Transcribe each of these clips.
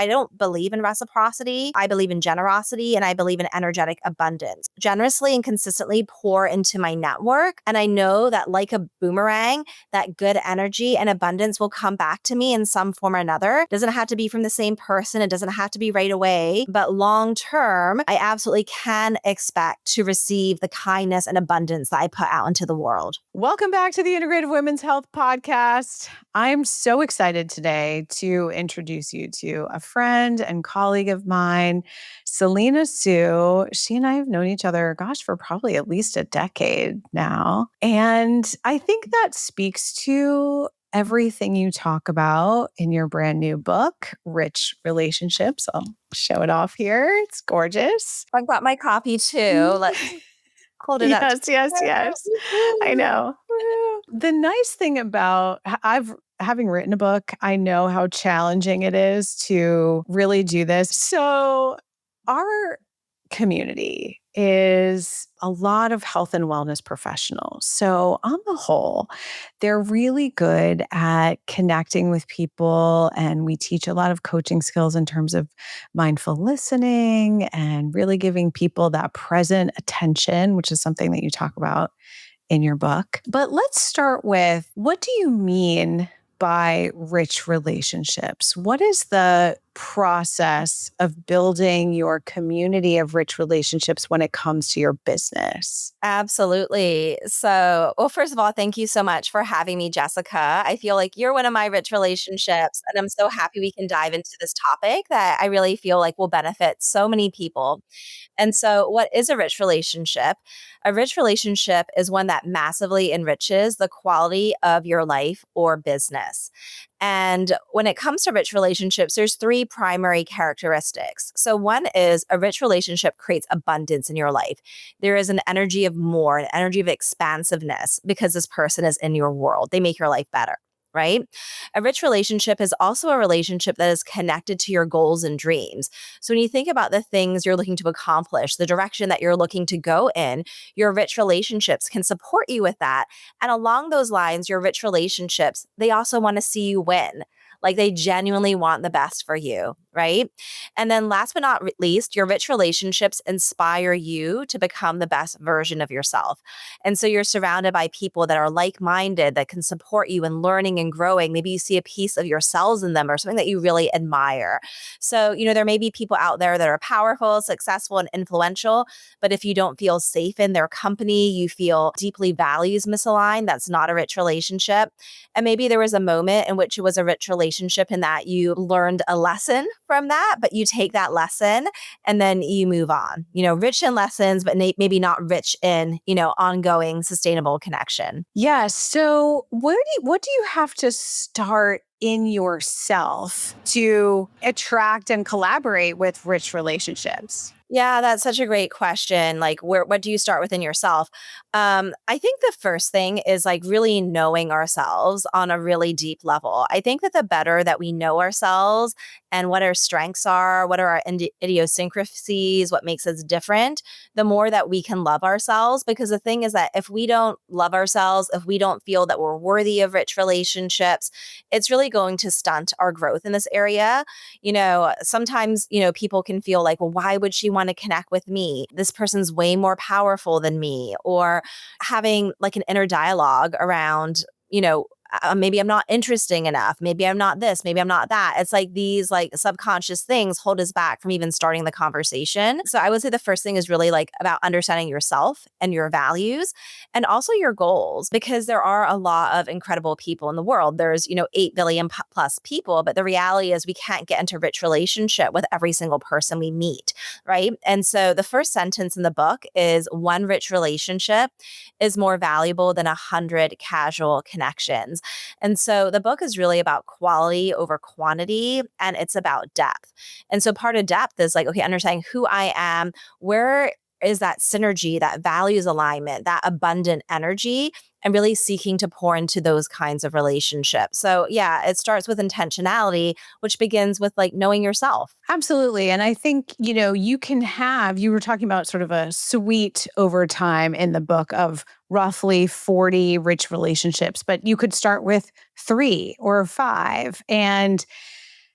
I don't believe in reciprocity. I believe in generosity and I believe in energetic abundance. Generously and consistently pour into my network. And I know that like a boomerang, that good energy and abundance will come back to me in some form or another. It doesn't have to be from the same person. It doesn't have to be right away. But long term, I absolutely can expect to receive the kindness and abundance that I put out into the world. Welcome back to the Integrative Women's Health Podcast. I'm so excited today to introduce you to a friend and colleague of mine, Selena Soo. She and I have known each other, for probably at least a decade now. And I think that speaks to everything you talk about in your brand new book, Rich Relationships. I'll show it off here. It's gorgeous. I got my copy too. Let's hold it up. Yes. I know. The nice thing about having written a book, I know how challenging it is to really do this. So our community is a lot of health and wellness professionals. So on the whole, they're really good at connecting with people. And we teach a lot of coaching skills in terms of mindful listening and really giving people that present attention, which is something that you talk about in your book. But let's start with, what do you mean by rich relationships? What is the process of building your community of rich relationships when it comes to your business? Absolutely. So, well, first of all, thank you so much for having me, Jessica. I feel like you're one of my rich relationships, and I'm so happy we can dive into this topic that I really feel like will benefit so many people. And so, what is a rich relationship? A rich relationship is one that massively enriches the quality of your life or business. And when it comes to rich relationships, there's three primary characteristics. So one is a rich relationship creates abundance in your life. There is an energy of more, an energy of expansiveness because this person is in your world. They make your life better. Right? A rich relationship is also a relationship that is connected to your goals and dreams. So when you think about the things you're looking to accomplish, the direction that you're looking to go in, your rich relationships can support you with that. And along those lines, your rich relationships, they also want to see you win. Like they genuinely want the best for you, right? And then last but not least, your rich relationships inspire you to become the best version of yourself. And so you're surrounded by people that are like-minded, that can support you in learning and growing. Maybe you see a piece of yourselves in them or something that you really admire. So, there may be people out there that are powerful, successful, and influential, but if you don't feel safe in their company, you feel deeply values misaligned, that's not a rich relationship. And maybe there was a moment in which it was a rich relationship in that you learned a lesson from that, but you take that lesson and then you move on, rich in lessons, but maybe not rich in, ongoing sustainable connection. Yeah. So what do you have to start in yourself to attract and collaborate with rich relationships? Yeah, that's such a great question. Like, what do you start within yourself? I think the first thing is like really knowing ourselves on a really deep level. I think that the better that we know ourselves and what our strengths are, what are our idiosyncrasies, what makes us different, the more that we can love ourselves. Because the thing is that if we don't love ourselves, if we don't feel that we're worthy of rich relationships, it's really going to stunt our growth in this area. Sometimes, people can feel like, well, why would she want to connect with me? This person's way more powerful than me. Or having like an inner dialogue around, maybe I'm not interesting enough. Maybe I'm not this. Maybe I'm not that. It's like these like subconscious things hold us back from even starting the conversation. So I would say the first thing is really like about understanding yourself and your values and also your goals, because there are a lot of incredible people in the world. There's, 8 billion plus people, but the reality is we can't get into rich relationship with every single person we meet, right? And so the first sentence in the book is one rich relationship is more valuable than 100 casual connections. And so the book is really about quality over quantity, and it's about depth. And so part of depth is like, okay, understanding who I am, where is that synergy, that values alignment, that abundant energy, and really seeking to pour into those kinds of relationships. So yeah, it starts with intentionality, which begins with like knowing yourself. Absolutely. And I think, you were talking about sort of a suite over time in the book of roughly 40 rich relationships, but you could start with 3 or 5. And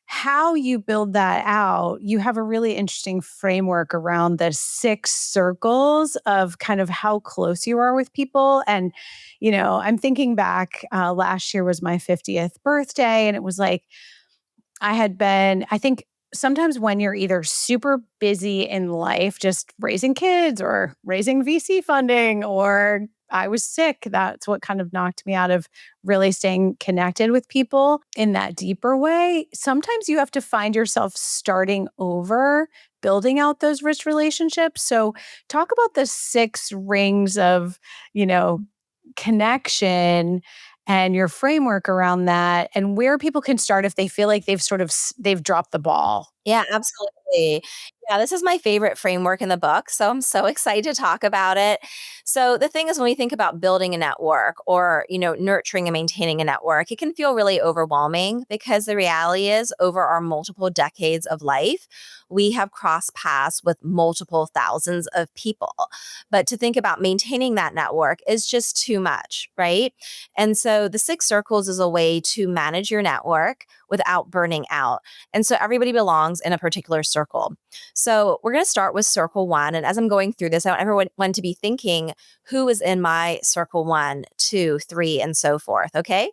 how you build that out, you have a really interesting framework around the 6 circles of kind of how close you are with people. And, I'm thinking back, last year was my 50th birthday, and it was like I think sometimes when you're either super busy in life, just raising kids or raising VC funding, or I was sick, that's what kind of knocked me out of really staying connected with people in that deeper way. Sometimes you have to find yourself starting over, building out those rich relationships. So, talk about the 6 rings of, you know, connection and your framework around that, and where people can start if they feel like they've dropped the ball. Yeah, absolutely. Yeah, this is my favorite framework in the book, so I'm so excited to talk about it. So the thing is when we think about building a network or, nurturing and maintaining a network, it can feel really overwhelming because the reality is over our multiple decades of life, we have crossed paths with multiple thousands of people. But to think about maintaining that network is just too much, right? And so the 6 circles is a way to manage your network without burning out. And so everybody belongs in a particular circle. So we're going to start with circle one. And as I'm going through this, I want everyone to be thinking who is in my circle one, two, three, and so forth. Okay.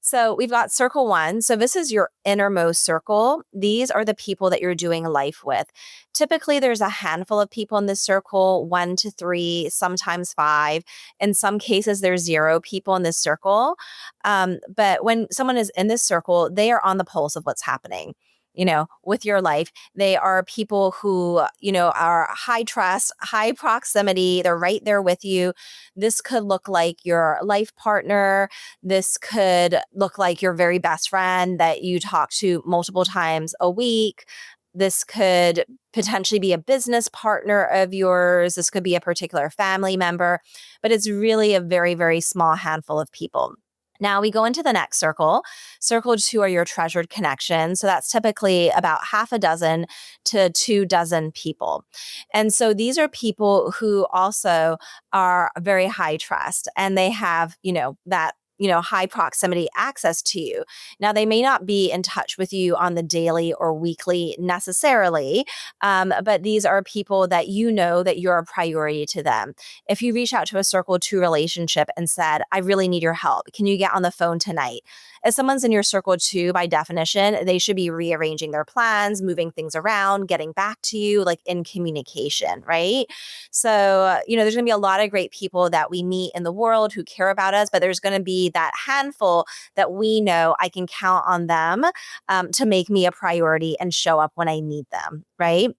So we've got circle one. So this is your innermost circle. These are the people that you're doing life with. Typically, there's a handful of people in this circle, 1 to 3, sometimes 5. In some cases, there's 0 people in this circle. But when someone is in this circle, they are on the pulse of what's happening. With your life, they are people who, are high trust, high proximity. They're right there with you. This could look like your life partner. This could look like your very best friend that you talk to multiple times a week. This could potentially be a business partner of yours. This could be a particular family member, but it's really a very, very small handful of people. Now we go into the next circle. Circle two are your treasured connections. So that's typically about half a dozen to 2 dozen people. And so these are people who also are very high trust and they have, that high proximity access to you. Now, they may not be in touch with you on the daily or weekly necessarily, but these are people that you know that you're a priority to them. If you reach out to a circle two relationship and said, I really need your help, can you get on the phone tonight? If someone's in your circle two, by definition, they should be rearranging their plans, moving things around, getting back to you, like in communication, right? So, there's going to be a lot of great people that we meet in the world who care about us, but there's going to be that handful that we know I can count on them to make me a priority and show up when I need them, right?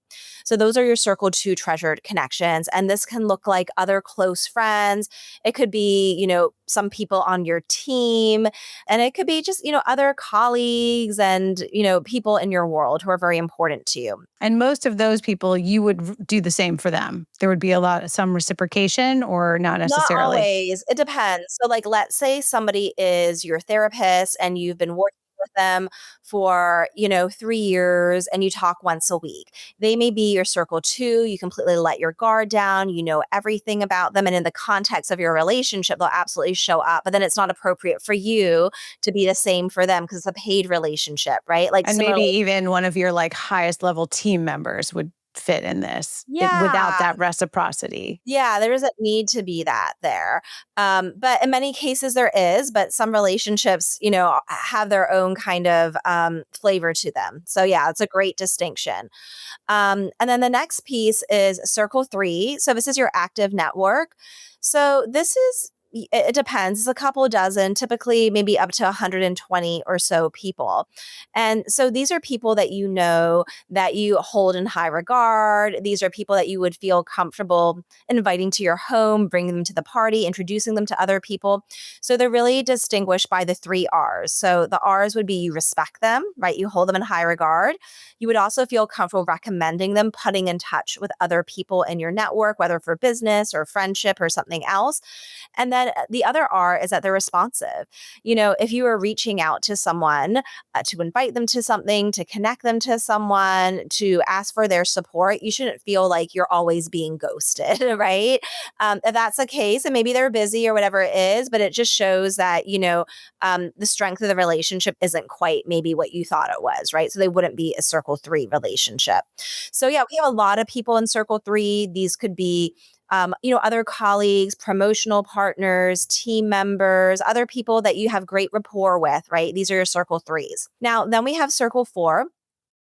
So those are your circle two treasured connections. And this can look like other close friends. It could be, some people on your team. And it could be just, other colleagues and, people in your world who are very important to you. And most of those people, you would do the same for them. There would be some reciprocation or not Not necessarily. always. It depends. So, like, let's say somebody is your therapist and you've been working with them for, 3 years and you talk once a week. They may be your circle two. You completely let your guard down. You know everything about them. And in the context of your relationship, they'll absolutely show up. But then it's not appropriate for you to be the same for them because it's a paid relationship, right? Like, And maybe similarly, even one of your highest level team members would fit in this without yeah. that reciprocity. Yeah, there doesn't need to be that there. But in many cases there is, but some relationships, have their own kind of flavor to them. So yeah, it's a great distinction. And then the next piece is circle three. So this is your active network. So this is, it depends. It's a couple dozen, typically maybe up to 120 or so people. And so these are people that you know that you hold in high regard. These are people that you would feel comfortable inviting to your home, bringing them to the party, introducing them to other people. So they're really distinguished by the 3 R's. So the R's would be you respect them, right? You hold them in high regard. You would also feel comfortable recommending them, putting in touch with other people in your network, whether for business or friendship or something else. And then then the other R is that they're responsive. If you are reaching out to someone to invite them to something, to connect them to someone, to ask for their support, you shouldn't feel like you're always being ghosted, right? If that's the case, and maybe they're busy or whatever it is, but it just shows that, the strength of the relationship isn't quite maybe what you thought it was, right? So they wouldn't be a circle three relationship. So, yeah, we have a lot of people in circle three. These could be other colleagues, promotional partners, team members, other people that you have great rapport with, right? These are your circle threes. Now, then we have circle four.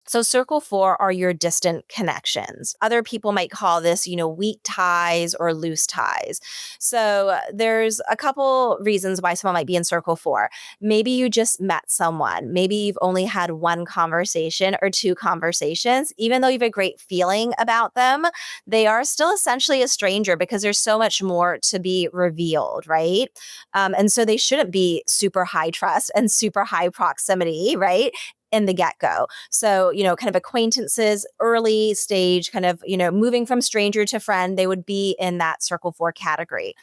So, circle four are your distant connections. Other people might call this, weak ties or loose ties. So, there's a couple reasons why someone might be in circle four. Maybe you just met someone. Maybe you've only had one conversation or two conversations. Even though you have a great feeling about them, they are still essentially a stranger because there's so much more to be revealed, right? And so, they shouldn't be super high trust and super high proximity, right? In the get go. So, kind of acquaintances, early stage, kind of, moving from stranger to friend, they would be in that circle four category.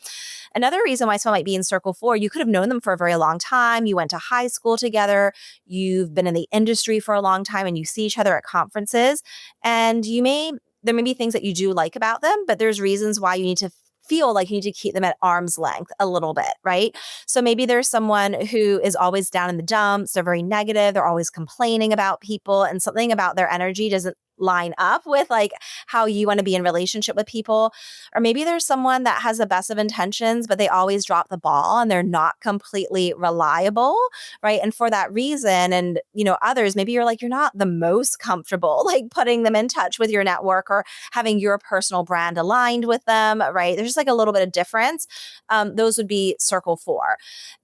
Another reason why someone might be in circle four, you could have known them for a very long time. You went to high school together. You've been in the industry for a long time and you see each other at conferences. And there may be things that you do like about them, but there's reasons why you need to feel like you need to keep them at arm's length a little bit, right? So maybe there's someone who is always down in the dumps. They're very negative. They're always complaining about people, and something about their energy doesn't line up with like how you want to be in relationship with people. Or maybe there's someone that has the best of intentions, but they always drop the ball and they're not completely reliable, right? And for that reason, and others, maybe you're not the most comfortable like putting them in touch with your network or having your personal brand aligned with them, right? There's just like a little bit of difference. Those would be circle four.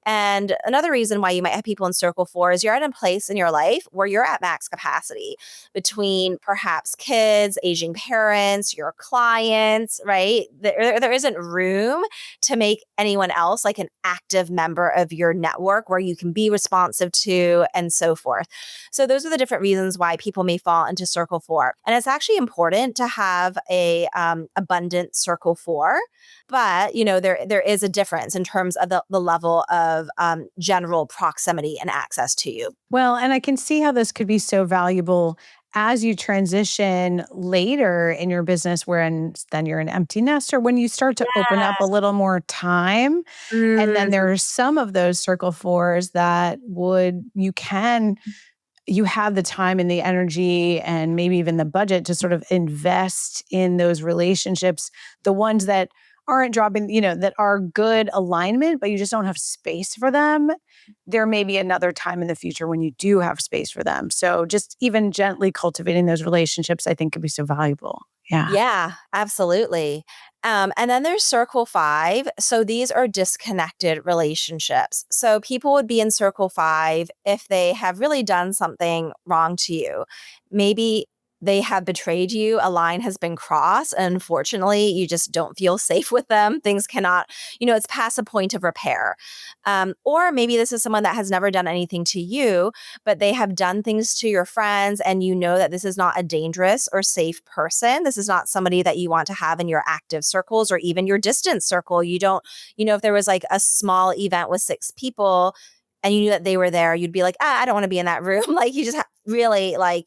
And another reason why you might have people in circle four is you're at a place in your life where you're at max capacity between perhaps kids, aging parents, your clients, right? There isn't room to make anyone else like an active member of your network where you can be responsive to and so forth. So those are the different reasons why people may fall into circle four. And it's actually important to have a abundant circle four. But there is a difference in terms of the level of general proximity and access to you. Well, and I can see how this could be so valuable as you transition later in your business, wherein then you're an empty nester, when you start to open up a Yes. little more time. And then Mm, there are some of those circle fours that you have the time and the energy and maybe even the budget to sort of invest in those relationships, the ones that aren't dropping, that are good alignment, but you just don't have space for them. There may be another time in the future when you do have space for them. So just even gently cultivating those relationships, I think could be so valuable. Yeah. yeah, absolutely. And then there's circle five. So these are disconnected relationships. So people would be in circle five if they have really done something wrong to you. Maybe they have betrayed you, a line has been crossed. And unfortunately, you just don't feel safe with them. Things cannot, it's past a point of repair. Or maybe this is someone that has never done anything to you, but they have done things to your friends and you know that this is not a dangerous or safe person. This is not somebody that you want to have in your active circles or even your distance circle. You don't, if there was like a small event with six people and you knew that they were there, you'd be like, I don't want to be in that room. Like you just really like,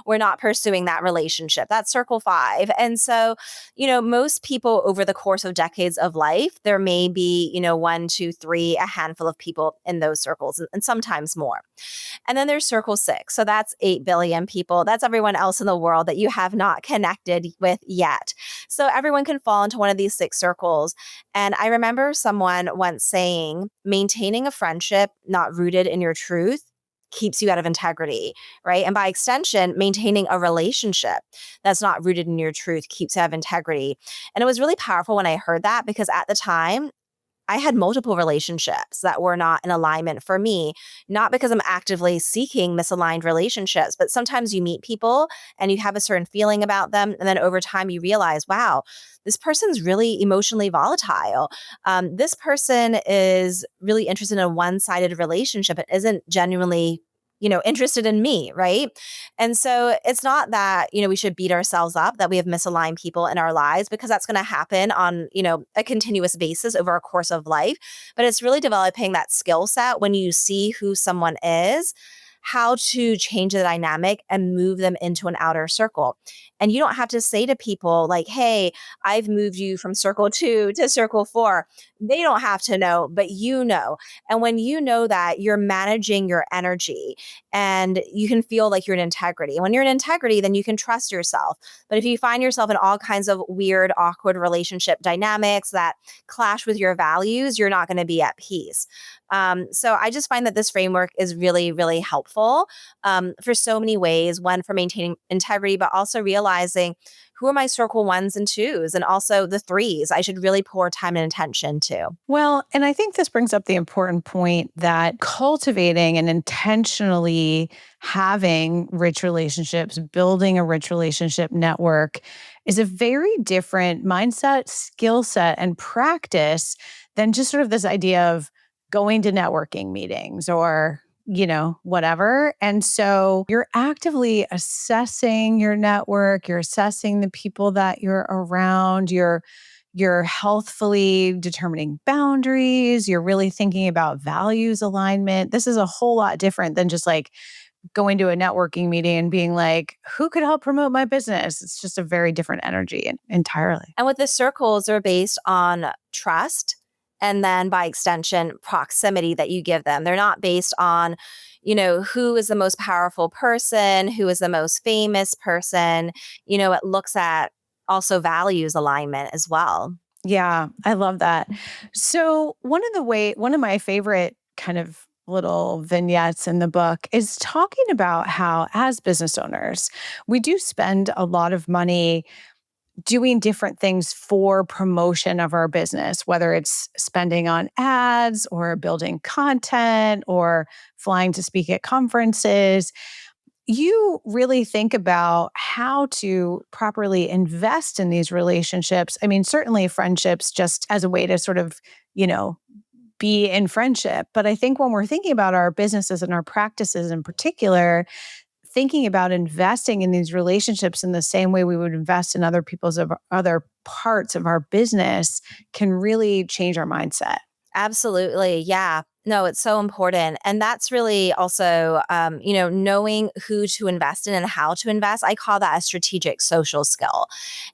we're not pursuing that relationship. That's circle five. And so, most people over the course of decades of life, there may be, one, two, three, a handful of people in those circles and sometimes more. And then there's circle six. So that's 8 billion people. That's everyone else in the world that you have not connected with yet. So everyone can fall into one of these six circles. And I remember someone once saying, maintaining a friendship not rooted in your truth keeps you out of integrity, right? And by extension, maintaining a relationship that's not rooted in your truth keeps you out of integrity. And it was really powerful when I heard that because at the time, I had multiple relationships that were not in alignment for me, not because I'm actively seeking misaligned relationships, but sometimes you meet people and you have a certain feeling about them. And then over time, you realize, wow, this person's really emotionally volatile. This person is really interested in a one sided relationship and isn't genuinely interested in me, right? And so it's not that, we should beat ourselves up that we have misaligned people in our lives, because that's going to happen on, a continuous basis over a course of life. But it's really developing that skill set when you see who someone is, how to change the dynamic and move them into an outer circle. And you don't have to say to people like, hey, I've moved you from circle 2 to circle 4. They don't have to know, but you know. And when you know that, you're managing your energy and you can feel like you're in integrity. And when you're in integrity, then you can trust yourself. But if you find yourself in all kinds of weird, awkward relationship dynamics that clash with your values, you're not going to be at peace. So I just find that this framework is really, really helpful for so many ways. One, for maintaining integrity, but also realizing who are my circle 1s and 2s, and also the 3s I should really pour time and attention to. Well, and I think this brings up the important point that cultivating and intentionally having rich relationships, building a rich relationship network is a very different mindset, skill set, and practice than just sort of this idea of going to networking meetings or whatever. And so you're actively assessing your network, you're assessing the people that you're around, you're healthfully determining boundaries. You're really thinking about values alignment. This is a whole lot different than just like going to a networking meeting and being like, who could help promote my business? It's just a very different energy entirely. And with the circles, they're based on trust and then by extension, proximity that you give them. They're not based on, who is the most powerful person, who is the most famous person. It looks at also values alignment as well. Yeah, I love that. So one of my favorite kind of little vignettes in the book is talking about how as business owners, we do spend a lot of money doing different things for promotion of our business, whether it's spending on ads or building content or flying to speak at conferences. You really think about how to properly invest in these relationships. I mean, certainly friendships just as a way to sort of, you know, be in friendship. But I think when we're thinking about our businesses and our practices in particular, thinking about investing in these relationships in the same way we would invest in other people's of other parts of our business can really change our mindset. Absolutely. Yeah. No, it's so important. And that's really also, knowing who to invest in and how to invest. I call that a strategic social skill.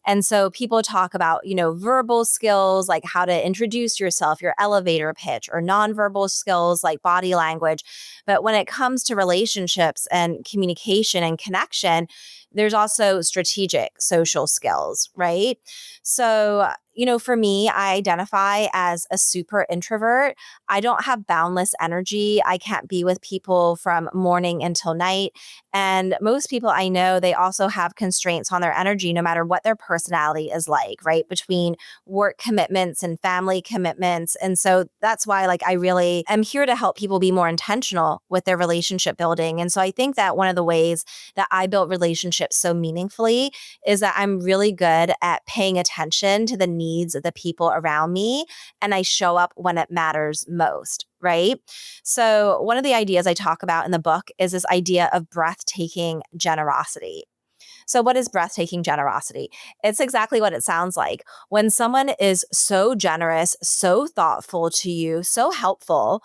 And so people talk about, verbal skills like how to introduce yourself, your elevator pitch, or nonverbal skills like body language. But when it comes to relationships and communication and connection, there's also strategic social skills, right? So, for me, I identify as a super introvert. I don't have boundless energy. I can't be with people from morning until night. And most people I know, they also have constraints on their energy, no matter what their personality is like, right? Between work commitments and family commitments. And so that's why, like, I really am here to help people be more intentional with their relationship building. And so I think that one of the ways that I built relationships so meaningfully is that I'm really good at paying attention to the needs of the people around me, and I show up when it matters most, right? So, one of the ideas I talk about in the book is this idea of breathtaking generosity. So, what is breathtaking generosity? It's exactly what it sounds like. When someone is so generous, so thoughtful to you, so helpful,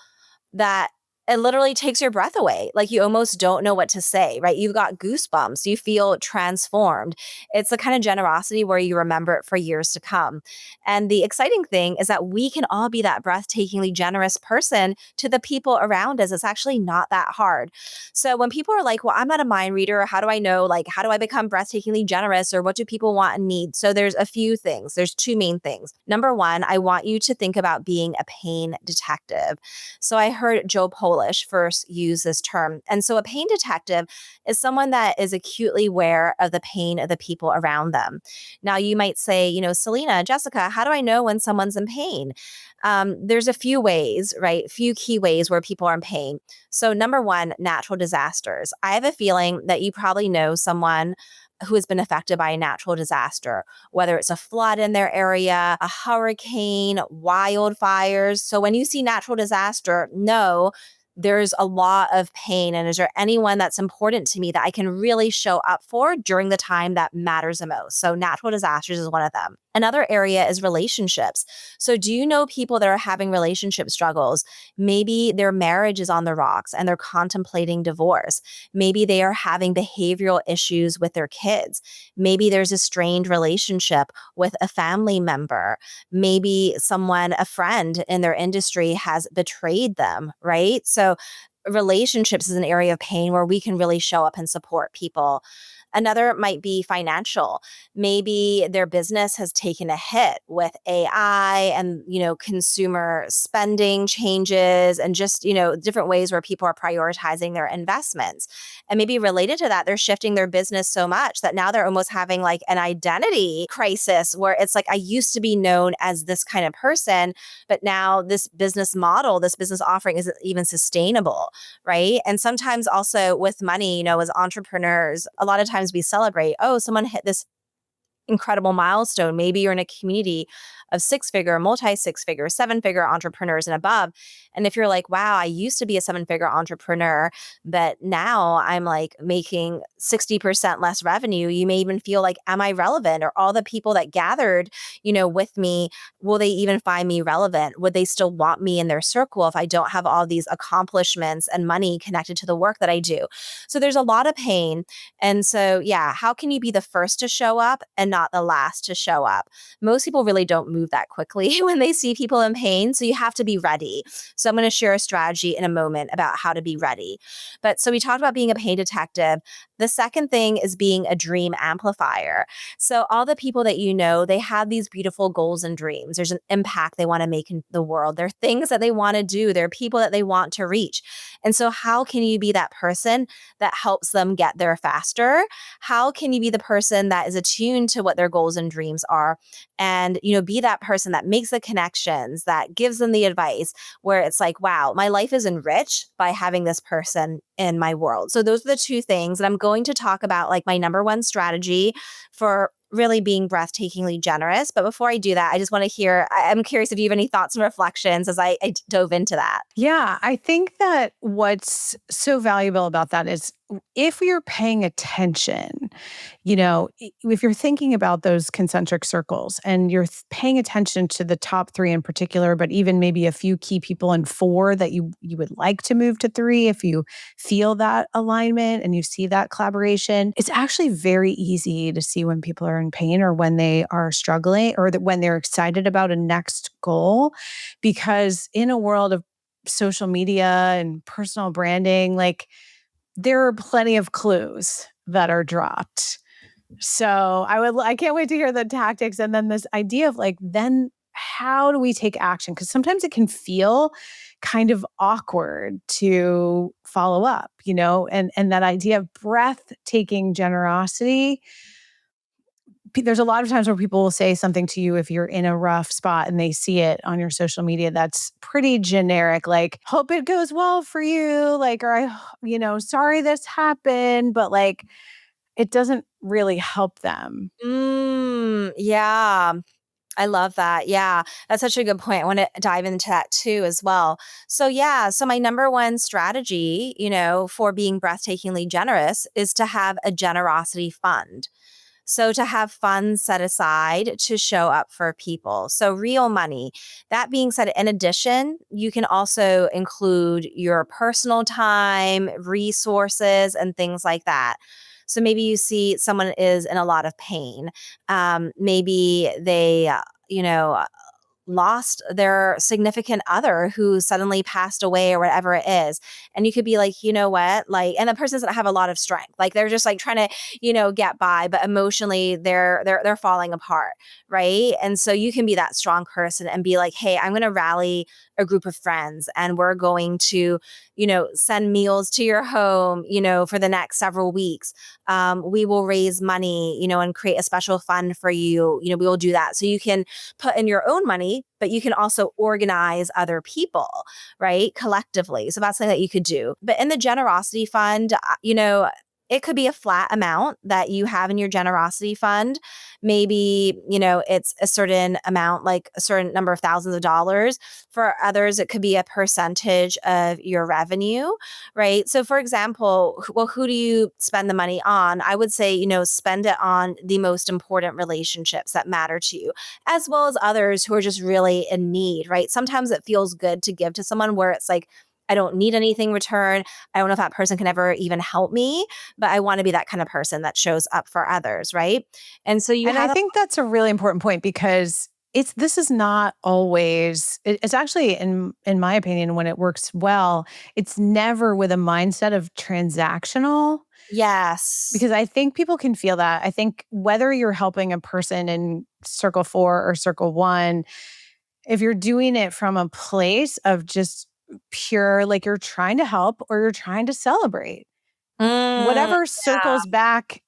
that it literally takes your breath away. Like you almost don't know what to say, right? You've got goosebumps. You feel transformed. It's the kind of generosity where you remember it for years to come. And the exciting thing is that we can all be that breathtakingly generous person to the people around us. It's actually not that hard. So when people are like, well, I'm not a mind reader. How do I know? Like, how do I become breathtakingly generous, or what do people want and need? So there's a few things. There's two main things. Number one, I want you to think about being a pain detective. So I heard Joe Polish first use this term. And so a pain detective is someone that is acutely aware of the pain of the people around them. Now you might say, Selena, Jessica, how do I know when someone's in pain? There's a few ways, right? A few key ways where people are in pain. So number one, natural disasters. I have a feeling that you probably know someone who has been affected by a natural disaster, whether it's a flood in their area, a hurricane, wildfires. So when you see natural disaster, know there's a lot of pain. And is there anyone that's important to me that I can really show up for during the time that matters the most? So, natural disasters is one of them. Another area is relationships. So, do you know people that are having relationship struggles? Maybe their marriage is on the rocks and they're contemplating divorce. Maybe they are having behavioral issues with their kids. Maybe there's a strained relationship with a family member. Maybe someone, a friend in their industry has betrayed them, right? So, relationships is an area of pain where we can really show up and support people. Another might be financial. Maybe their business has taken a hit with AI and, consumer spending changes and just, different ways where people are prioritizing their investments. And maybe related to that, they're shifting their business so much that now they're almost having like an identity crisis where it's like, I used to be known as this kind of person, but now this business model, this business offering isn't even sustainable, right? And sometimes also with money, as entrepreneurs, a lot of times we celebrate, oh, someone hit this incredible milestone. Maybe you're in a community of six-figure, multi-six-figure, seven-figure entrepreneurs and above. And if you're like, wow, I used to be a seven-figure entrepreneur, but now I'm like making 60% less revenue, you may even feel like, am I relevant? Or all the people that gathered, with me, will they even find me relevant? Would they still want me in their circle if I don't have all these accomplishments and money connected to the work that I do? So there's a lot of pain. And so, yeah, how can you be the first to show up and not the last to show up? Most people really don't move that quickly when they see people in pain. So you have to be ready. So I'm going to share a strategy in a moment about how to be ready. But so we talked about being a pain detective. The second thing is being a dream amplifier. So all the people that they have these beautiful goals and dreams. There's an impact they want to make in the world. There are things that they want to do. There are people that they want to reach. And so how can you be that person that helps them get there faster? How can you be the person that is attuned to what their goals and dreams are and, be that person that makes the connections, that gives them the advice where it's like, wow, my life is enriched by having this person in my world. So those are the two things. And I'm going to talk about like my number one strategy for really being breathtakingly generous. But before I do that, I just want to hear, I'm curious if you have any thoughts and reflections as I dove into that. Yeah, I think that what's so valuable about that is if you're paying attention, if you're thinking about those concentric circles and you're paying attention to the top three in particular, but even maybe a few key people in four that you would like to move to three, if you feel that alignment and you see that collaboration, it's actually very easy to see when people are in pain or when they are struggling or that when they're excited about a next goal. Because in a world of social media and personal branding, like there are plenty of clues that are dropped. So I can't wait to hear the tactics. And then this idea of like, then how do we take action? Because sometimes it can feel kind of awkward to follow up, and that idea of breathtaking generosity. There's a lot of times where people will say something to you if you're in a rough spot and they see it on your social media that's pretty generic, like, hope it goes well for you, like, or sorry this happened, but like, it doesn't really help them. Yeah. I love that. Yeah, that's such a good point. I want to dive into that too as well. So yeah, so my number one strategy, for being breathtakingly generous is to have a generosity fund. So to have funds set aside to show up for people. So real money. That being said, in addition, you can also include your personal time, resources, and things like that. So maybe you see someone is in a lot of pain. Maybe they, lost their significant other who suddenly passed away or whatever it is. And you could be like, you know what? Like, and the person doesn't have a lot of strength. Like they're just like trying to, get by, but emotionally they're falling apart. Right. And so you can be that strong person and be like, hey, I'm gonna rally a group of friends and we're going to, send meals to your home, for the next several weeks. We will raise money, and create a special fund for you. We will do that. So you can put in your own money, but you can also organize other people, right? Collectively. So that's something that you could do. But in the generosity fund, it could be a flat amount that you have in your generosity fund. Maybe, it's a certain amount, like a certain number of thousands of dollars. For others, it could be a percentage of your revenue, right? So, for example, well, who do you spend the money on? I would say, spend it on the most important relationships that matter to you, as well as others who are just really in need, right? Sometimes it feels good to give to someone where it's like, I don't need anything in return. I don't know if that person can ever even help me, but I want to be that kind of person that shows up for others, right? And so you And I have think that's a really important point because this is not always it's actually in my opinion when it works well, it's never with a mindset of transactional yes. because I think people can feel that. I think whether you're helping a person in circle 4 or circle 1, if you're doing it from a place of just pure like you're trying to help or you're trying to celebrate, Mm, whatever yeah. circles back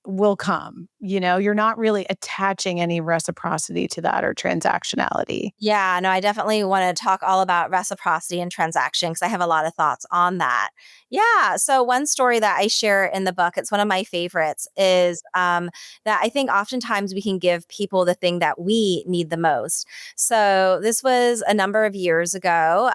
will come. You're not really attaching any reciprocity to that or transactionality. Yeah, no, I definitely want to talk all about reciprocity and transaction because I have a lot of thoughts on that. Yeah, so one story that I share in the book, it's one of my favorites, is that I think oftentimes we can give people the thing that we need the most. So this was a number of years ago.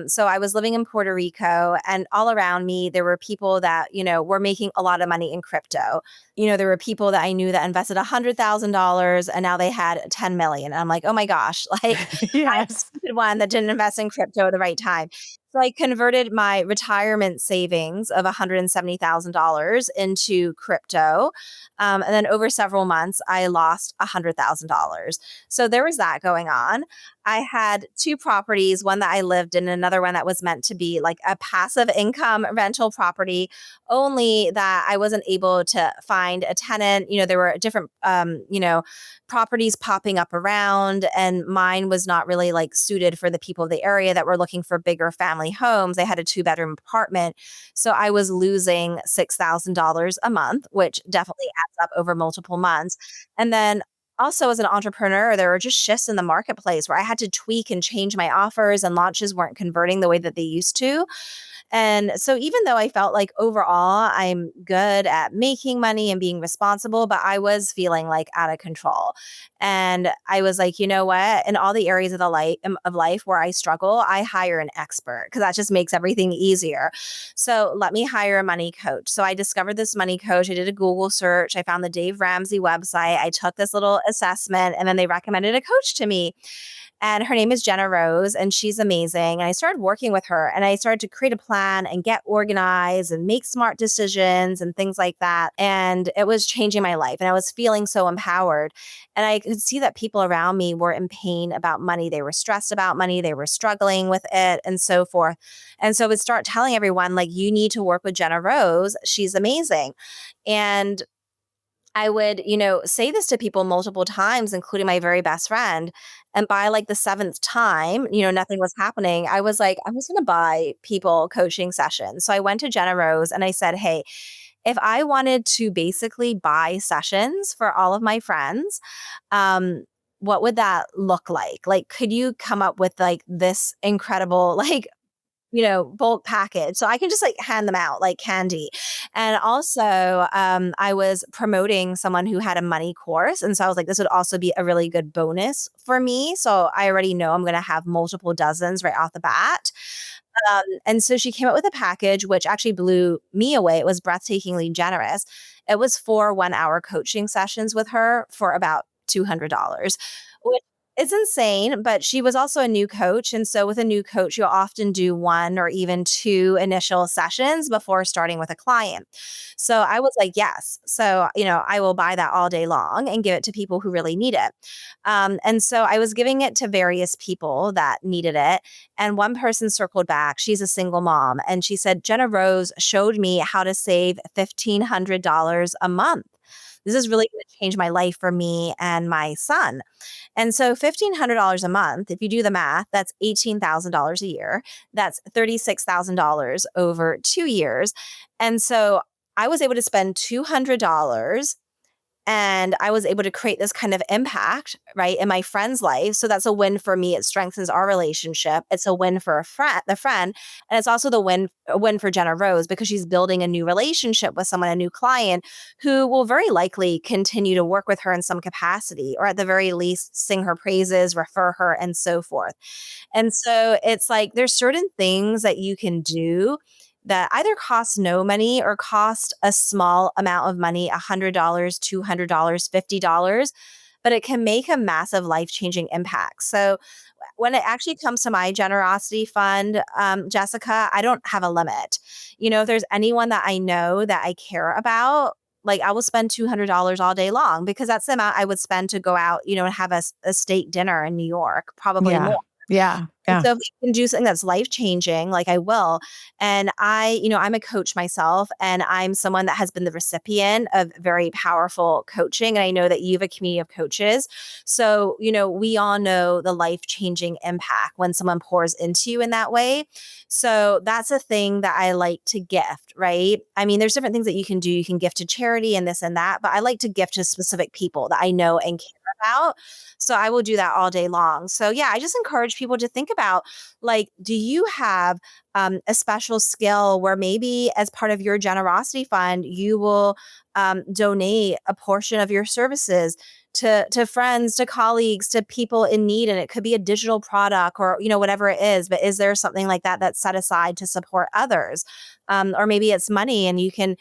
So I was living in Puerto Rico, and all around me there were people that were making a lot of money in crypto. There were people that I knew that invested $100,000 and now they had 10 million. And I'm like, oh my gosh, like I'm the Yes. stupid one that didn't invest in crypto at the right time. So I converted my retirement savings of $170,000 into crypto. And then over several months, I lost $100,000. So there was that going on. I had two properties, one that I lived in, another one that was meant to be like a passive income rental property, only that I wasn't able to find a tenant. There were different, properties popping up around, and mine was not really like suited for the people of the area that were looking for bigger family homes. They had a 2-bedroom apartment. So I was losing $6,000 a month, which definitely adds up over multiple months. And then also as an entrepreneur, there were just shifts in the marketplace where I had to tweak and change my offers, and launches weren't converting the way that they used to. And so even though I felt like overall I'm good at making money and being responsible, but I was feeling like out of control. And I was like, you know what? In all the areas of the life where I struggle, I hire an expert because that just makes everything easier. So let me hire a money coach. So I discovered this money coach. I did a Google search. I found the Dave Ramsey website. I took this little assessment, and then they recommended a coach to me. And her name is Jenna Rose, and she's amazing. And I started working with her, and I started to create a plan and get organized and make smart decisions and things like that. And it was changing my life. And I was feeling so empowered. And I could see that people around me were in pain about money. They were stressed about money. They were struggling with it and so forth. And so I would start telling everyone, like, you need to work with Jenna Rose. She's amazing. And I would, say this to people multiple times, including my very best friend. And by like the seventh time, nothing was happening. I was like, I'm just going to buy people coaching sessions. So I went to Jenna Rose and I said, hey, if I wanted to basically buy sessions for all of my friends, um, what would that look like? Like, could you come up with like this incredible, like, bulk package. So I can just like hand them out like candy. And also, I was promoting someone who had a money course. And so I was like, this would also be a really good bonus for me. So I already know I'm going to have multiple dozens right off the bat. And so she came up with a package, which actually blew me away. It was breathtakingly generous. It was 4 1-hour coaching sessions with her for about $200, which is insane. But she was also a new coach. And so with a new coach, you'll often do 1 or even 2 initial sessions before starting with a client. So I was like, yes. So, I will buy that all day long and give it to people who really need it. And so I was giving it to various people that needed it. And one person circled back. She's a single mom. And she said, Jenna Rose showed me how to save $1,500 a month. This is really going to change my life for me and my son. And so $1,500 a month, if you do the math, that's $18,000 a year. That's $36,000 over 2 years. And so I was able to spend $200 and I was able to create this kind of impact, right, in my friend's life. So that's a win for me. It strengthens our relationship. It's a win for the friend, and it's also a win for Jenna Rose because she's building a new relationship with someone, a new client who will very likely continue to work with her in some capacity, or at the very least, sing her praises, refer her, and so forth. And so it's like there's certain things that you can do that either cost no money or cost a small amount of money, $100, $200, $50, but it can make a massive life-changing impact. So when it actually comes to my generosity fund, Jessica, I don't have a limit. If there's anyone that I know that I care about, like I will spend $200 all day long because that's the amount I would spend to go out, and have a steak dinner in New York, probably Yeah. more. Yeah. And Yeah. so if we can do something that's life changing, like I will. And I'm a coach myself, and I'm someone that has been the recipient of very powerful coaching. And I know that you have a community of coaches. So, we all know the life changing impact when someone pours into you in that way. So that's a thing that I like to gift, right? I mean, there's different things that you can do. You can gift to charity and this and that, but I like to gift to specific people that I know and care about. So I will do that all day long. So yeah, I just encourage people to think about, like, do you have a special skill where maybe as part of your generosity fund, you will donate a portion of your services to friends, to colleagues, to people in need, and it could be a digital product or whatever it is. But is there something like that that's set aside to support others? Or maybe it's money, and you can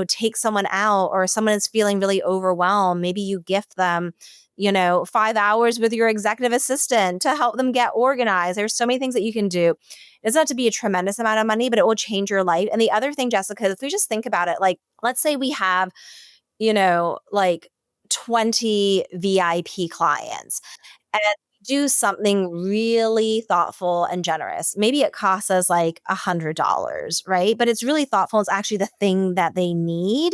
take someone out, or someone is feeling really overwhelmed. Maybe you gift them 5 hours with your executive assistant to help them get organized. There's so many things that you can do. It's not to be a tremendous amount of money, but it will change your life. And the other thing, Jessica, if we just think about it, like, let's say we have, like 20 VIP clients and do something really thoughtful and generous. Maybe it costs us like $100, right? But it's really thoughtful. It's actually the thing that they need,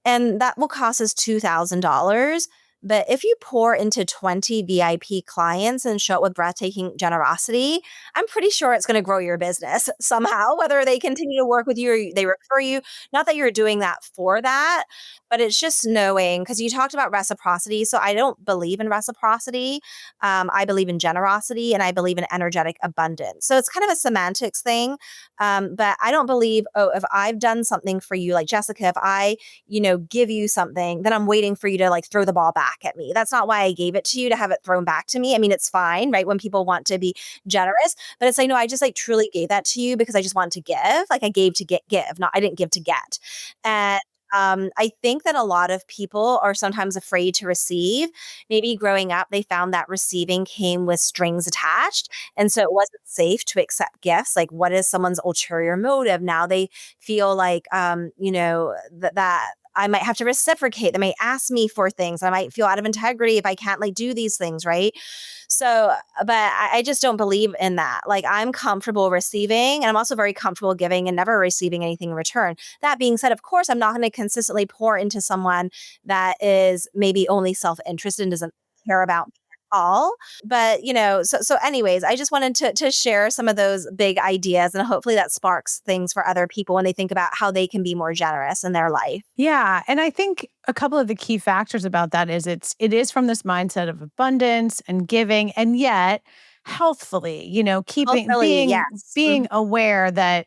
and that will cost us $2,000. But if you pour into 20 VIP clients and show up with breathtaking generosity, I'm pretty sure it's going to grow your business somehow, whether they continue to work with you or they refer you. Not that you're doing that for that, but it's just knowing, because you talked about reciprocity. So I don't believe in reciprocity. I believe in generosity, and I believe in energetic abundance. So it's kind of a semantics thing. But I don't believe, oh, if I've done something for you, like Jessica, if I give you something, then I'm waiting for you to like throw the ball back at me. That's not why I gave it to you, to have it thrown back to me. I mean, it's fine, right? When people want to be generous, but it's like, no, I just like truly gave that to you because I just wanted to give. Like I gave to give, not, I didn't give to get. And I think that a lot of people are sometimes afraid to receive. Maybe growing up, they found that receiving came with strings attached. And so it wasn't safe to accept gifts. Like, what is someone's ulterior motive? Now they feel like, that I might have to reciprocate. They might ask me for things. I might feel out of integrity if I can't like do these things, right? So, but I just don't believe in that. Like I'm comfortable receiving, and I'm also very comfortable giving and never receiving anything in return. That being said, of course, I'm not going to consistently pour into someone that is maybe only self-interested and doesn't care about me at all. But so anyways, I just wanted to share some of those big ideas, and hopefully that sparks things for other people when they think about how they can be more generous in their life. Yeah, and I think a couple of the key factors about that is it is from this mindset of abundance and giving, and yet healthfully, keeping Hopefully, yes. being aware that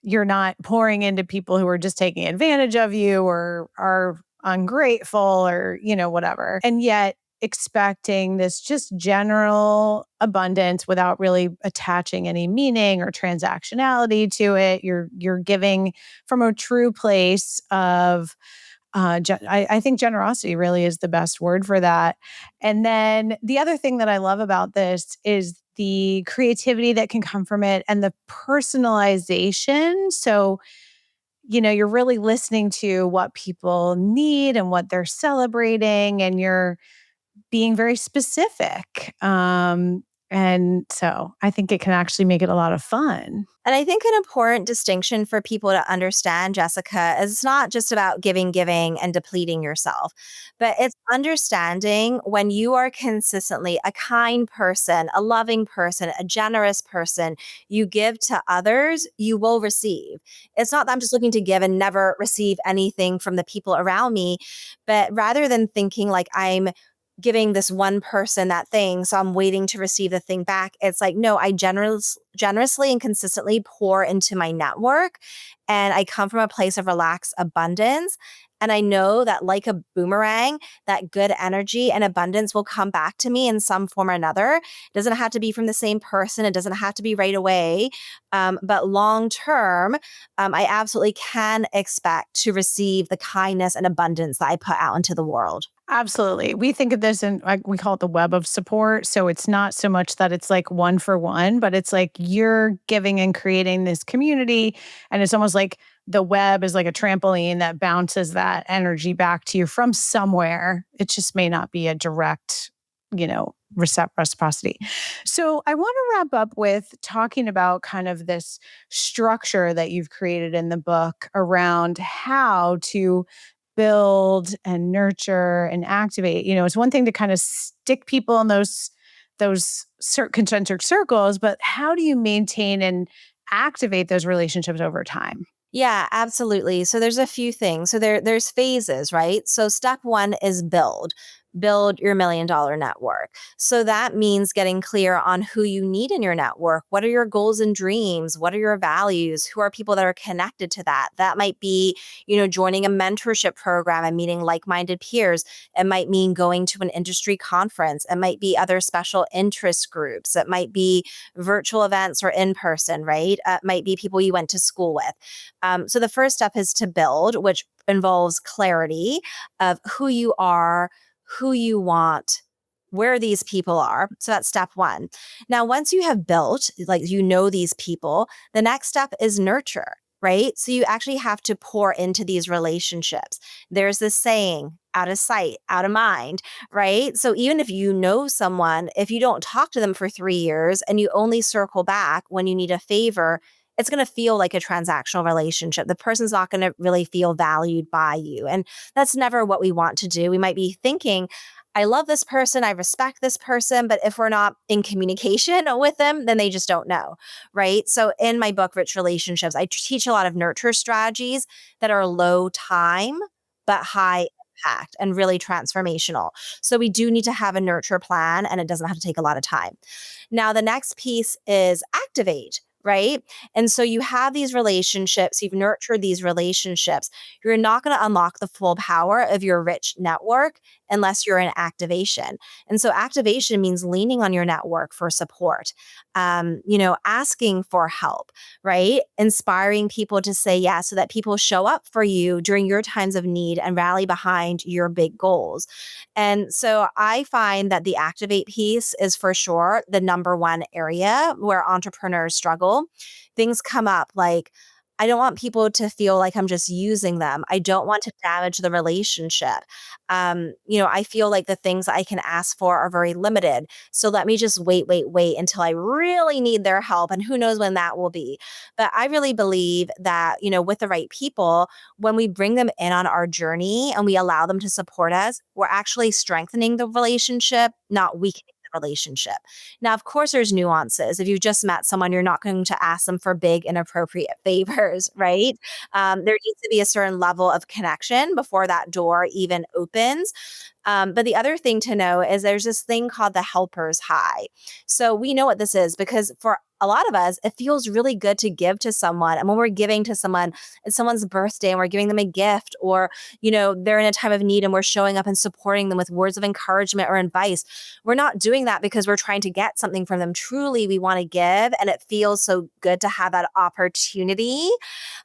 you're not pouring into people who are just taking advantage of you or are ungrateful or, whatever. And yet expecting this just general abundance without really attaching any meaning or transactionality to it. You're giving from a true place of I think generosity really is the best word for that. And then the other thing that I love about this is the creativity that can come from it and the personalization. So, you're really listening to what people need and what they're celebrating, and you're being very specific. And so I think it can actually make it a lot of fun. And I think an important distinction for people to understand, Jessica, is it's not just about giving, and depleting yourself, but it's understanding when you are consistently a kind person, a loving person, a generous person, you give to others, you will receive. It's not that I'm just looking to give and never receive anything from the people around me, but rather than thinking like I'm giving this one person that thing, so I'm waiting to receive the thing back. It's like, no, I generously and consistently pour into my network. And I come from a place of relaxed abundance. And I know that, like a boomerang, that good energy and abundance will come back to me in some form or another. It doesn't have to be from the same person, it doesn't have to be right away. But long term, I absolutely can expect to receive the kindness and abundance that I put out into the world. Absolutely. We think of this in, like, we call it the web of support. So it's not so much that it's like one for one, but it's like you're giving and creating this community. And it's almost like the web is like a trampoline that bounces that energy back to you from somewhere. It just may not be a direct, reciprocity. So I want to wrap up with talking about kind of this structure that you've created in the book around how to build and nurture and activate. It's one thing to kind of stick people in those concentric circles, but how do you maintain and activate those relationships over time? Yeah, absolutely. So there's a few things. So there's phases, right? So step 1 is build. Build your $1 million network. So that means getting clear on who you need in your network. What are your goals and dreams? What are your values? Who are people that are connected to that? That might be, joining a mentorship program and meeting like-minded peers. It might mean going to an industry conference. It might be other special interest groups. It might be virtual events or in person, right? It might be people you went to school with. So the first step is to build, which involves clarity of who you are, who you want, where these people are. So that's step 1. Now, once you have built, like these people, the next step is nurture, right? So you actually have to pour into these relationships. There's this saying, out of sight, out of mind, right? So even if you know someone, if you don't talk to them for 3 years and you only circle back when you need a favor, it's going to feel like a transactional relationship. The person's not going to really feel valued by you. And that's never what we want to do. We might be thinking, I love this person, I respect this person, but if we're not in communication with them, then they just don't know, right? So in my book, Rich Relationships, I teach a lot of nurture strategies that are low time, but high impact and really transformational. So we do need to have a nurture plan, and it doesn't have to take a lot of time. Now, the next piece is activate. Right. And so you have these relationships, you've nurtured these relationships. You're not going to unlock the full power of your rich network unless you're in activation. And so activation means leaning on your network for support, asking for help, right? Inspiring people to say yes so that people show up for you during your times of need and rally behind your big goals. And so I find that the activate piece is for sure the number one area where entrepreneurs struggle. Things come up like, I don't want people to feel like I'm just using them. I don't want to damage the relationship. I feel like the things I can ask for are very limited. So let me just wait until I really need their help. And who knows when that will be. But I really believe that, with the right people, when we bring them in on our journey and we allow them to support us, we're actually strengthening the relationship, not weakening the relationship. Now, of course, there's nuances. If you've just met someone, you're not going to ask them for big, inappropriate favors, right? There needs to be a certain level of connection before that door even opens. But the other thing to know is there's this thing called the helper's high. So we know what this is because for a lot of us, it feels really good to give to someone. And when we're giving to someone, it's someone's birthday and we're giving them a gift, or, they're in a time of need and we're showing up and supporting them with words of encouragement or advice. We're not doing that because we're trying to get something from them. Truly, we want to give. And it feels so good to have that opportunity.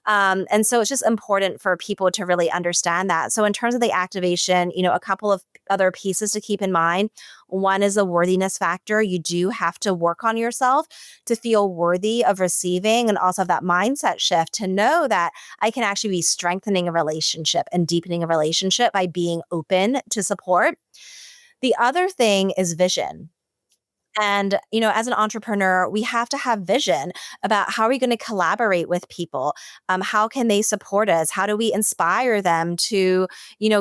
And so it's just important for people to really understand that. So in terms of the activation, a couple of other pieces to keep in mind. One is a worthiness factor. You do have to work on yourself to feel worthy of receiving, and also have that mindset shift to know that I can actually be strengthening a relationship and deepening a relationship by being open to support. The other thing is vision. And, as an entrepreneur, we have to have vision about how are we going to collaborate with people? How can they support us? How do we inspire them to,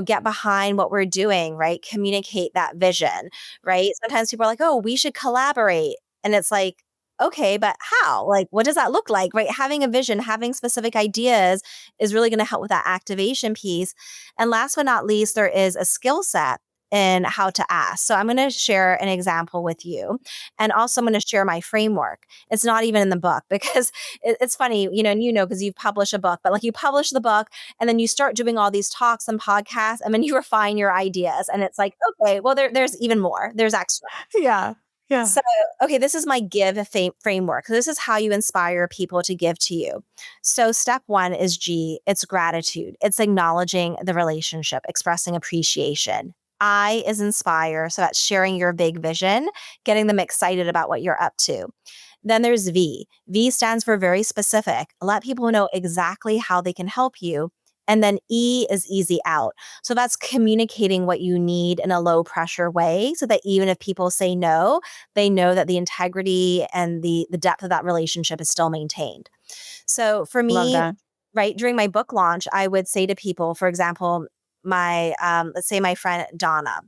get behind what we're doing, right? Communicate that vision, right? Sometimes people are like, oh, we should collaborate. And it's like, okay, but how? Like, what does that look like, right? Having a vision, having specific ideas is really going to help with that activation piece. And last but not least, there is a skill set in how to ask. So I'm going to share an example with you. And also, I'm going to share my framework. It's not even in the book because it's funny, and because you've published a book, but like you publish the book and then you start doing all these talks and podcasts and then you refine your ideas. And it's like, okay, well, there's even more, there's extra. Yeah. Yeah. So, okay, this is my framework. This is how you inspire people to give to you. So, step one is G, it's gratitude. It's acknowledging the relationship, expressing appreciation. I is inspire. So, that's sharing your big vision, getting them excited about what you're up to. Then there's V. V stands for very specific. Let people know exactly how they can help you. And then E is easy out. So that's communicating what you need in a low pressure way so that even if people say no, they know that the integrity and the depth of that relationship is still maintained. So for Love me, that. right, during my book launch, I would say to people, for example, let's say my friend Donna,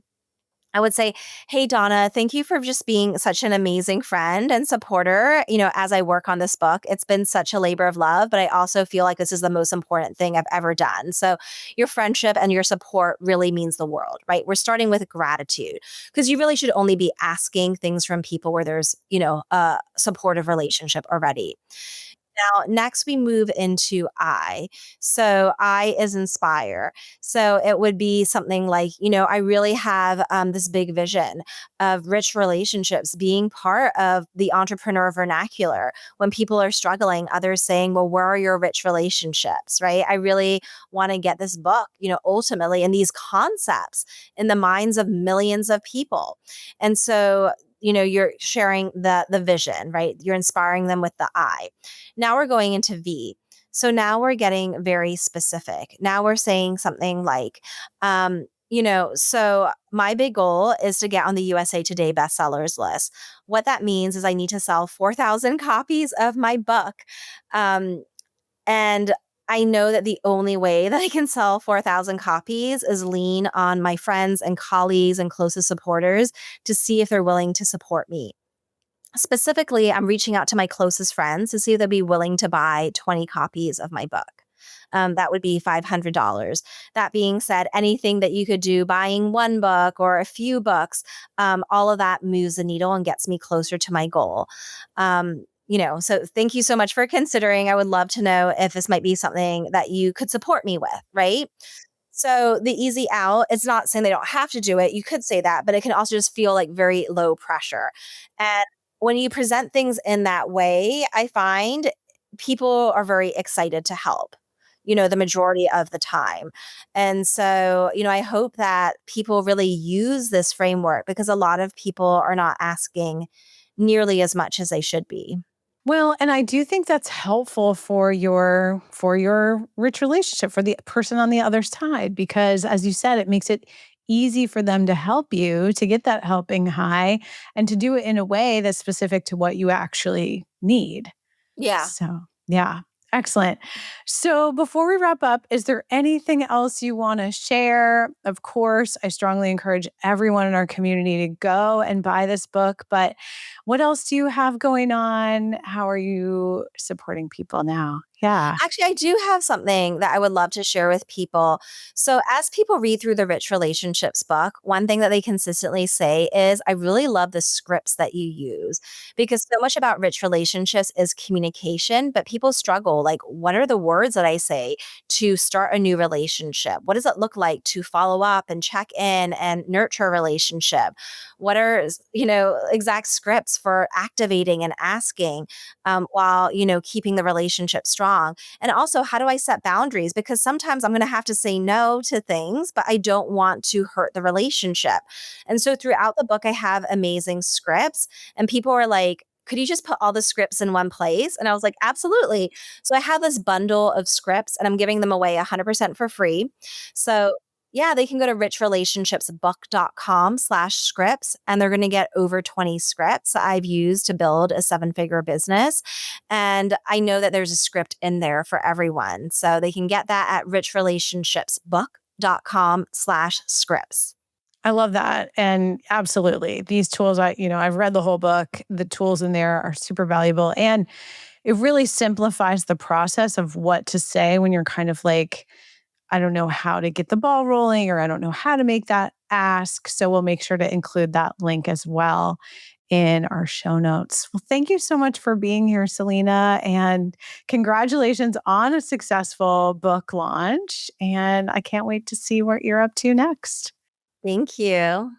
I would say, hey, Donna, thank you for just being such an amazing friend and supporter. As I work on this book, it's been such a labor of love, but I also feel like this is the most important thing I've ever done. So, your friendship and your support really means the world, right? We're starting with gratitude because you really should only be asking things from people where there's, a supportive relationship already. Now, next we move into I. So I is inspire. So it would be something like, I really have this big vision of rich relationships being part of the entrepreneur vernacular. When people are struggling, others saying, well, where are your rich relationships, right? I really want to get this book, ultimately, and these concepts in the minds of millions of people. And so, you're sharing the vision, right? You're inspiring them with the I. Now we're going into V. So now we're getting very specific. Now we're saying something like, so my big goal is to get on the USA Today bestsellers list. What that means is I need to sell 4,000 copies of my book. And I know that the only way that I can sell 4,000 copies is lean on my friends and colleagues and closest supporters to see if they're willing to support me. Specifically, I'm reaching out to my closest friends to see if they'd be willing to buy 20 copies of my book. That would be $500. That being said, anything that you could do, buying one book or a few books, all of that moves the needle and gets me closer to my goal. So thank you so much for considering. I would love to know if this might be something that you could support me with, right? So the easy out, it's not saying they don't have to do it. You could say that, but it can also just feel like very low pressure. And when you present things in that way, I find people are very excited to help, the majority of the time. And so, I hope that people really use this framework because a lot of people are not asking nearly as much as they should be. Well, and I do think that's helpful for your rich relationship, for the person on the other side, because as you said, it makes it easy for them to help you to get that helping high and to do it in a way that's specific to what you actually need. Yeah. So, yeah, excellent. So, before we wrap up, is there anything else you want to share? Of course, I strongly encourage everyone in our community to go and buy this book. But what else do you have going on? How are you supporting people now? Yeah. Actually, I do have something that I would love to share with people. So, as people read through the Rich Relationships book, one thing that they consistently say is, I really love the scripts that you use because so much about rich relationships is communication, but people struggle. Like, what are the words that I say to start a new relationship? What does it look like to follow up and check in and nurture a relationship? What are, exact scripts for activating and asking? While keeping the relationship strong, and also how do I set boundaries because sometimes I'm going to have to say no to things but I don't want to hurt the relationship. And so throughout the book I have amazing scripts and people are like, could you just put all the scripts in one place? And I was like, absolutely. So I have this bundle of scripts and I'm giving them away 100% for free. So Yeah, they can go to richrelationshipsbook.com/scripts and they're going to get over 20 scripts that I've used to build a 7-figure business. And I know that there's a script in there for everyone. So they can get that at richrelationshipsbook.com/scripts. I love that. And absolutely, these tools, I've read the whole book. The tools in there are super valuable. And it really simplifies the process of what to say when you're kind of like, I don't know how to get the ball rolling, or I don't know how to make that ask. So we'll make sure to include that link as well in our show notes. Well, thank you so much for being here, Selena. And congratulations on a successful book launch. And I can't wait to see what you're up to next. Thank you.